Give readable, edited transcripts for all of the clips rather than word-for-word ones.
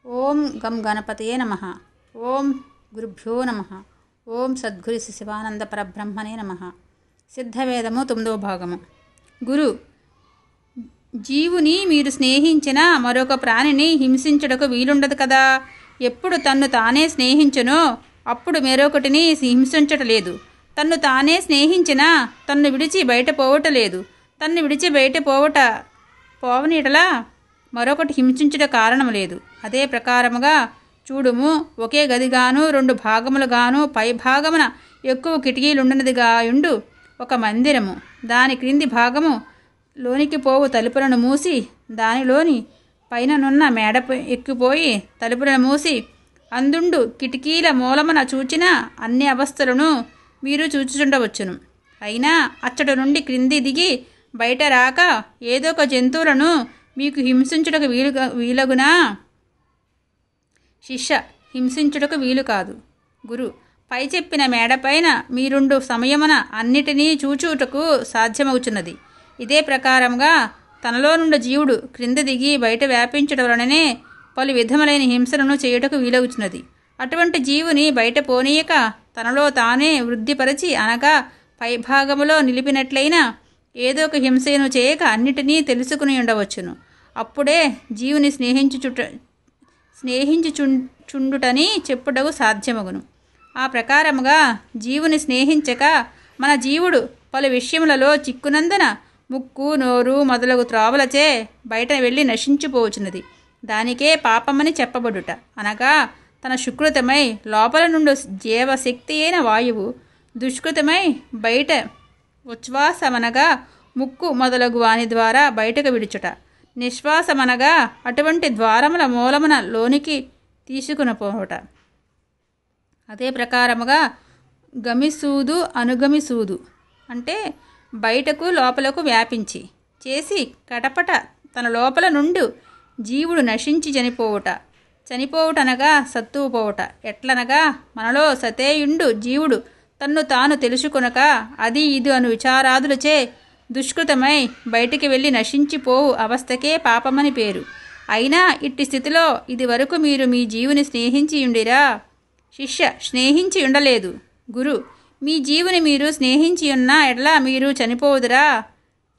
ఓం గం గణపతయే నమః. ఓం గురుభ్యో నమః. ఓం సద్గురు శివానంద పరబ్రహ్మణే నమః. సిద్ధవేదము 9వ భాగము. గురు జీవుని మీరు స్నేహించిన మరొక ప్రాణిని హింసించుటకు వీలుండదు కదా. ఎప్పుడు తన్ను తానే స్నేహించునో అప్పుడు మరొకటిని హింసించటలేదు. తన్ను తానే స్నేహించినా తన్ను విడిచి బయట పోవటలేదు. తన్ను విడిచి బయట పోవనీటలా మరొకటి హింసించుట కారణం లేదు. అదే ప్రకారముగా చూడుము, ఒకే గదిగాను 2 భాగములుగాను పై భాగమున ఎక్కువ కిటికీలుండనిదిగాయుండు ఒక మందిరము. దాని క్రింది భాగము లోనికి పోవు తలుపులను మూసి దానిలోని పైననున్న మేడ ఎక్కిపోయి తలుపులను మూసి అందుండు కిటికీల మూలమున చూచిన అన్ని అవస్థలను మీరు చూచుచుండవచ్చును. అయినా అచ్చట నుండి క్రింది దిగి బయట రాక ఏదో ఒక జంతువులను మీకు హింసించుటకు వీలగునా? శిష్య హింసించుటకు వీలు కాదు. గురు పై చెప్పిన మేడపైన మీరుండు సమయమున అన్నిటినీ చూచుటకు సాధ్యమవుచున్నది. ఇదే ప్రకారంగా తనలో నుండి జీవుడు క్రింద దిగి బయట వ్యాపించడం వలననే పలు విధములైన హింసలను చేయుటకు వీలవుచున్నది. అటువంటి జీవుని బయట పోనీయక తనలో తానే వృద్ధిపరచి అనగా పైభాగములో నిలిపినట్లయినా ఏదో ఒక హింసను చేయక అన్నిటినీ తెలుసుకుని ఉండవచ్చును. అప్పుడే జీవుని స్నేహించుచుండుటని చెప్పుటకు సాధ్యమగును. ఆ ప్రకారముగా జీవుని స్నేహించక మన జీవుడు పలు విషయములలో చిక్కునందున ముక్కు నోరు మొదలగు త్రోవలచే బయట వెళ్ళి నశించిపోవచ్చున్నది. దానికే పాపమని చెప్పబడుట. అనగా తన సుకృతమై లోపల నుండి జీవశక్తి అయిన వాయువు దుష్కృతమై బయట ఉచ్ఛ్వాసమనగా ముక్కు మొదలగు వాని ద్వారా బయటకు విడుచుట. నిశ్వాసమనగా అటువంటి ద్వారముల మూలమున లోనికి తీసుకునిపోవుట. అదే ప్రకారముగా గమిసూదు అనుగమిసూదు అంటే బయటకు లోపలకు వ్యాపించి చేసి కటపట తన లోపల నుండి జీవుడు నశించి చనిపోవుటనగా సత్తువు పోవుట. ఎట్లనగా మనలో సతేయుండు జీవుడు తన్ను తాను తెలుసుకొనక అది ఇది అను విచారాదులచే దుష్కృతమై బయటికి వెళ్ళి నశించిపోవు అవస్థకే పాపమని పేరు. అయినా ఇట్టి స్థితిలో ఇది వరకు మీరు మీ జీవుని స్నేహించి ఉండిరా? శిష్య స్నేహించి ఉండలేదు. గురు మీ జీవుని మీరు స్నేహించి ఉన్న ఎట్లా మీరు చనిపోవుదురా?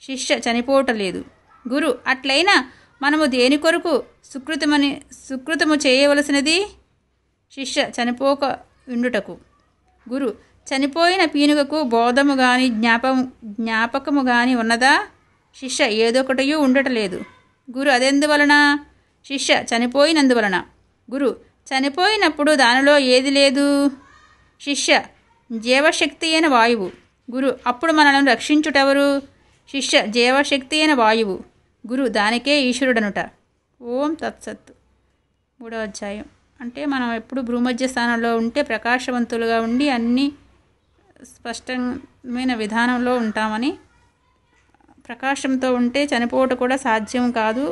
శిష్య చనిపోవటలేదు. గురు అట్లయినా మనము దేని కొరకు సుకృతము చేయవలసినది? శిష్య చనిపోక ఉండుటకు. గురు చనిపోయిన పీనుగకు బోధము గాని జ్ఞాపకము గాని ఉన్నదా? శిష్య ఏదొకటయూ ఉండటలేదు. గురు అదెందువలన? శిష్య చనిపోయినందువలన. గురు చనిపోయినప్పుడు దానిలో ఏది లేదు? శిష్య జీవశక్తి అయిన వాయువు. గురు అప్పుడు మనలను రక్షించుటెవరు? శిష్య జీవశక్తి అయిన వాయువు. గురు దానికే ఈశ్వరుడనుట. ఓం తత్సత్. 3వ అధ్యాయం. అంటే మనం ఎప్పుడు భూమధ్య స్థానంలో ఉంటే ప్రకాశవంతులుగా ఉండి అన్ని స్పష్టమైన విధానంలో ఉంటామని, ప్రకాశంతో ఉంటే చనిపోవటం కూడా సాధ్యం కాదు,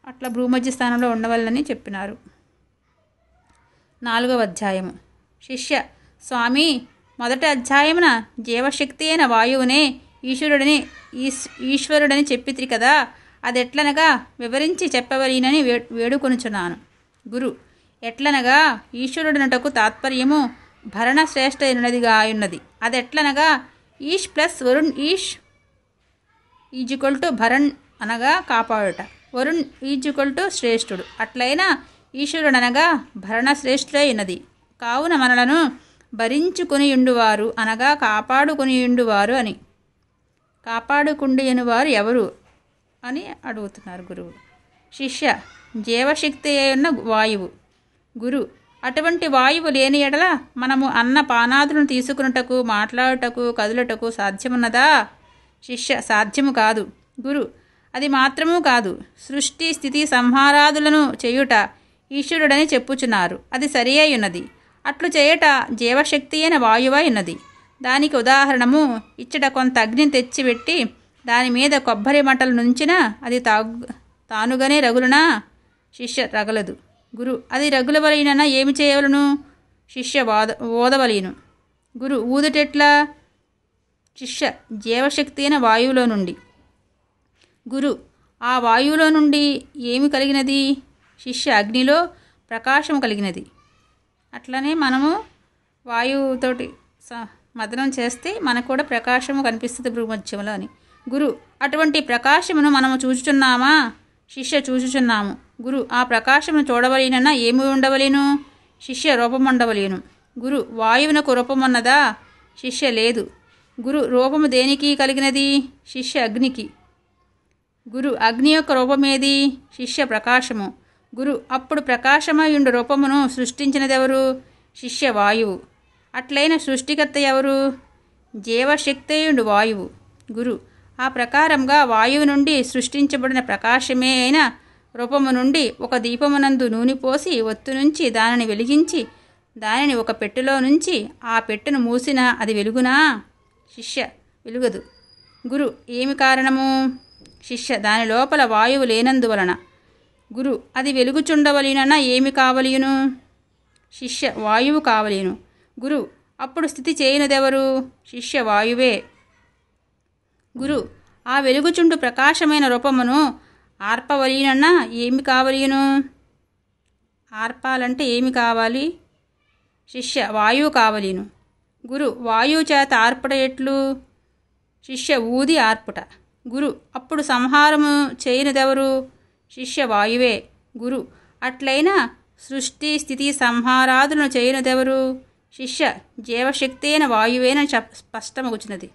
అట్లా భూమధ్య స్థానంలో ఉండవల్లని చెప్పినారు. 4వ అధ్యాయము. శిష్య స్వామి మొదటి అధ్యాయమున జీవశక్తి అయిన వాయువునే ఈశ్వరుడని చెప్పిత్రి కదా, అదెట్లనగా వివరించి చెప్పవలనని వేడుకొనుచున్నాను. గురు ఎట్లనగా ఈశ్వరుడనుటకు తాత్పర్యము భరణ శ్రేష్ఠైనదిగాయున్నది. అదెట్లనగా ఈష్ ప్లస్ వరుణ్ ఈజ్వల్ భరణ్ అనగా కాపాడుట, వరుణ్ ఈజ్వల్ శ్రేష్ఠుడు. అట్లయినా ఈశ్వరుడనగా భరణ శ్రేష్ఠుడై ఉన్నది. కావున మనలను భరించుకొనియుండువారు అనగా కాపాడుకొనియుండువారు అని. కాపాడుకుండియనువారు ఎవరు అని అడుగుతున్నారు గురువు. శిష్య జీవశక్తి అయిన వాయువు. గురు అటువంటి వాయువు లేని ఎడల మనము అన్న పానాదులను తీసుకున్నటకు మాట్లాడుటకు కదులుటకు సాధ్యమున్నదా? శిష్య సాధ్యము కాదు. గురు అది మాత్రము కాదు, సృష్టి స్థితి సంహారాదులను చేయుట ఈశ్వరుడని చెప్పుచున్నారు. అది సరి అయి ఉన్నది. అట్లు చేయుట జీవశక్తి అయిన వాయువై ఉన్నది. దానికి ఉదాహరణము ఇచ్చట కొంత అగ్ని తెచ్చిపెట్టి దాని మీద కొబ్బరి మంటలు నుంచినా అది తానుగానే రగులునా? శిష్య రగలదు. గురు అది రగులవలన ఏమి చేయవలను? శిష్య ఓదవలీను. గురు ఊదుటెట్లా? శిష్య జీవశక్తి అయిన వాయువులో నుండి. గురు ఆ వాయువులో నుండి ఏమి కలిగినది? శిష్య అగ్నిలో ప్రకాశం కలిగినది. అట్లనే మనము వాయువుతోటి మదనం చేస్తే మనకు కూడా ప్రకాశము కనిపిస్తుంది భూమధ్యంలో అని. గురు అటువంటి ప్రకాశమును మనము చూచుచున్నామా? శిష్య చూచుచున్నాము. గురు ఆ ప్రకాశమును చూడవలేనన్నా ఏమి ఉండవలేను? శిష్య రూపముండవలేను. గురు వాయువునకు రూపమున్నదా? శిష్య లేదు. గురు రూపము దేనికి కలిగినది? శిష్య అగ్నికి. గురు అగ్ని యొక్క రూపమేది? శిష్య ప్రకాశము. గురు అప్పుడు ప్రకాశమయుండు రూపమును సృష్టించినదెవరు? శిష్య వాయువు. అట్లైన సృష్టికర్త ఎవరు? జీవశక్తియుండు వాయువు. గురు ఆ ప్రకారంగా వాయువు నుండి సృష్టించబడిన ప్రకాశమే అయిన రూపము నుండి ఒక దీపమునందు నూనె పోసి ఒత్తు నుంచి దానిని వెలిగించి దానిని ఒక పెట్టెలో నుంచి ఆ పెట్టెను మూసినా అది వెలుగునా? శిష్య వెలుగదు. గురు ఏమి కారణము? శిష్య దాని లోపల వాయువు లేనందువలన. గురు అది వెలుగుచుండవలెనన్నా ఏమి కావలియును? శిష్య వాయువు కావలేను. గురు అప్పుడు స్థితి చేయనిదెవరు? శిష్య వాయువే. గురు ఆ వెలుగుచుండు ప్రకాశమైన రూపమును ఆర్పవలెనన్నా ఏమి కావలియును? ఆర్పాలంటే ఏమి కావాలి? శిష్య వాయువు కావలేను. గురు వాయువు చేత ఆర్పుట ఎట్లు? శిష్య ఊది ఆర్పుట. గురు అప్పుడు సంహారము చేయనిదెవరు? శిష్య వాయువే. గురు అట్లైన సృష్టి స్థితి సంహారాదులను చేయనిదెవరు? శిష్య జీవశక్తి అయిన వాయువేనని స్పష్టమగుచున్నది.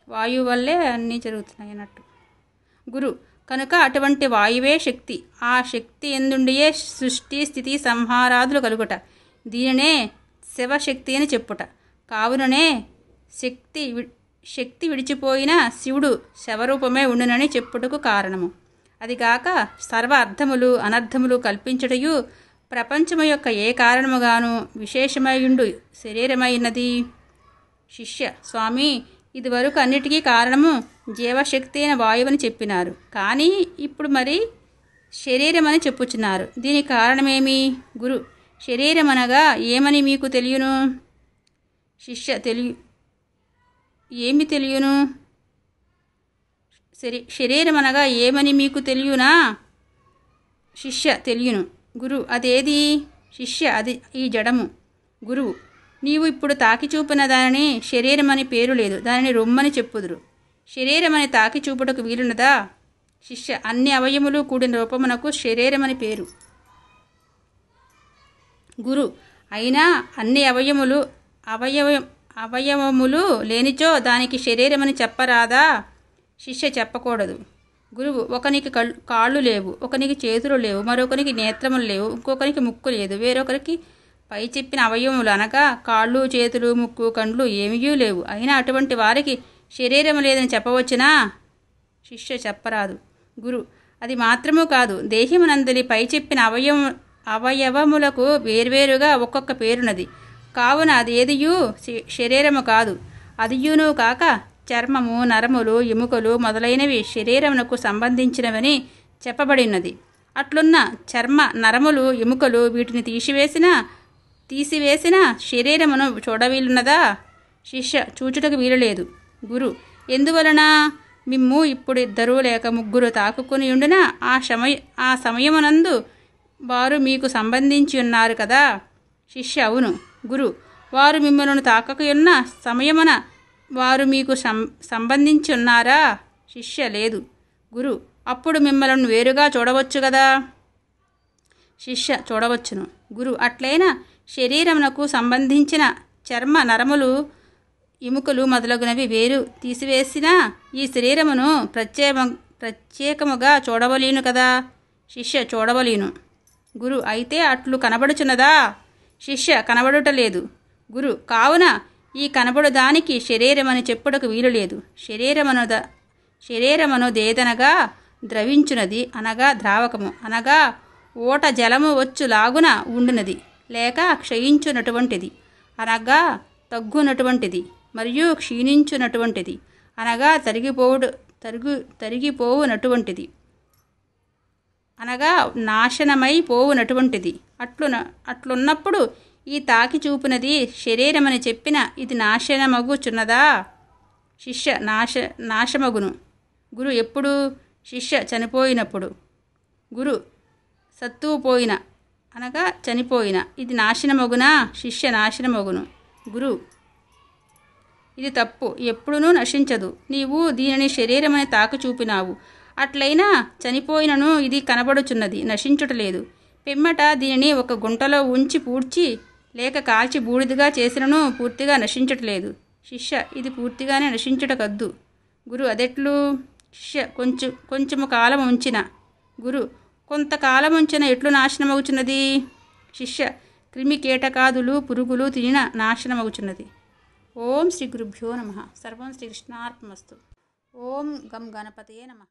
వాయువు వల్లే అన్నీ జరుగుతున్నాయి అన్నట్టు. గురు కనుక అటువంటి వాయువే శక్తి. ఆ శక్తి ఎందుండియే సృష్టి స్థితి సంహారాదులు కలుగుట. దీనినే శివశక్తి అని చెప్పుట. కావుననే శక్తి విడిచిపోయిన శివుడు శవరూపమే ఉండునని చెప్పుటకు కారణము. అదిగాక సర్వ అర్థములు అనర్థములు కల్పించుటయు ప్రపంచము యొక్క ఏ కారణముగాను విశేషమైయుండు శరీరమైనది. శిష్య స్వామి ఇదివరకు అన్నిటికీ కారణము జీవశక్తి అయిన వాయువని చెప్పినారు. కానీ ఇప్పుడు మరి శరీరమని చెప్పుచున్నారు. దీనికి కారణమేమి? గురు శరీరమనగా ఏమని మీకు తెలియను? శిష్య ఏమి తెలియను? శరీరమనగా ఏమని మీకు తెలియనా? శిష్య తెలియను. గురు అదేది? శిష్య అది ఈ జడము. గురువు నీవు ఇప్పుడు తాకి చూపిన దానిని శరీరమని పేరు లేదు, దానిని రొమ్మని చెప్పుదురు. శరీరమని తాకి చూపుటకు వీలున్నదా? శిష్య అన్ని అవయములు కూడిన రూపమునకు శరీరమని పేరు. గురు అయినా అన్ని అవయవములు లేనిచో దానికి శరీరమని చెప్పరాదా? శిష్య చెప్పకూడదు. గురువు ఒకనికి కాళ్ళు లేవు, ఒకనికి చేతులు లేవు, మరొకరికి నేత్రములు లేవు, ఇంకొకరికి ముక్కు లేదు, వేరొకరికి పై చెప్పిన అవయవములు అనగా కాళ్ళు చేతులు ముక్కు కండ్లు ఏమీ లేవు. అయినా అటువంటి వారికి శరీరం లేదని చెప్పవచ్చునా? శిష్య చెప్పరాదు. గురు అది మాత్రము కాదు, దేహమునందలి పై చెప్పిన అవయవములకు వేర్వేరుగా ఒక్కొక్క పేరున్నది. కావున అది ఏదియూ శరీరము కాదు. అదియును కాక చర్మము నరములు ఎముకలు మొదలైనవి శరీరమునకు సంబంధించినవని చెప్పబడినది. అట్లున్న చర్మ నరములు ఎముకలు వీటిని తీసివేసిన శరీరమును చూడవీలున్నదా? శిష్య చూచుటకు వీలులేదు. గురు ఎందువలన? మిమ్ము ఇప్పుడు 2 లేక 3 తాకుకొని ఉండిన ఆ సమయమునందు వారు మీకు సంబంధించి ఉన్నారు కదా. శిష్య అవును. గురు వారు మిమ్మల్ని తాకకున్న సమయమున వారు మీకు సంబంధించి ఉన్నారా? శిష్య లేదు. గురు అప్పుడు మిమ్మల్ని వేరుగా చూడవచ్చు కదా. శిష్య చూడవచ్చును. గురు అట్లైన శరీరమునకు సంబంధించిన చర్మ నరములు ఎముకలు మొదలగునవి వేరు తీసివేసిన ఈ శరీరమును ప్రత్యేకముగా చూడవలేను కదా. శిష్య చూడవలేను. గురు అయితే అట్లు కనబడుచున్నదా? శిష్య కనబడుటలేదు. గురు కావున ఈ కనబడు దానికి శరీరమని చెప్పుటకు వీలు లేదు. శరీరమును దేదనగా ద్రవించునది అనగా ద్రావకము అనగా ఓట జలము వచ్చు లాగున ఉండునది లేక క్షయించునటువంటిది అనగా తగ్గునటువంటిది మరియు క్షీణించునటువంటిది అనగా తరిగిపోవునటువంటిది అనగా నాశనమైపోవునటువంటిది. అట్లున్నప్పుడు ఈ తాకి చూపునది శరీరమని చెప్పిన ఇది నాశనమగుచున్నదా? శిష్య నాశమగును. గురు ఎప్పుడు? శిష్య చనిపోయినప్పుడు. గురు సత్తువు పోయిన అనగా చనిపోయిన ఇది నాశనమగునా శిష్య నాశనమగును. గురు ఇది తప్పు, ఎప్పుడునూ నశించదు. నీవు దీనిని శరీరమని తాకు చూపినావు. అట్లయినా చనిపోయినను ఇది కనబడుచున్నది, నశించుటలేదు. పిమ్మట దీనిని ఒక గుంటలో ఉంచి పూడ్చి లేక కాల్చి బూడిదగా చేసినను పూర్తిగా నశించుటలేదు. శిష్య ఇది పూర్తిగానే నశించుటకద్దు. గురు అదెట్లు? శిష్య కొంచెము కాలం ఉంచిన. గురు కొంతకాలం ఉంచిన ఎట్లు నాశనమవుచున్నది? శిష్య క్రిమి కీటకాదులు పురుగులు తినిన నాశనమవుచున్నది. ఓం శ్రీ గురుభ్యో నమః. సర్వం శ్రీకృష్ణార్పణమస్తు. ఓం గం గణపతయే నమః.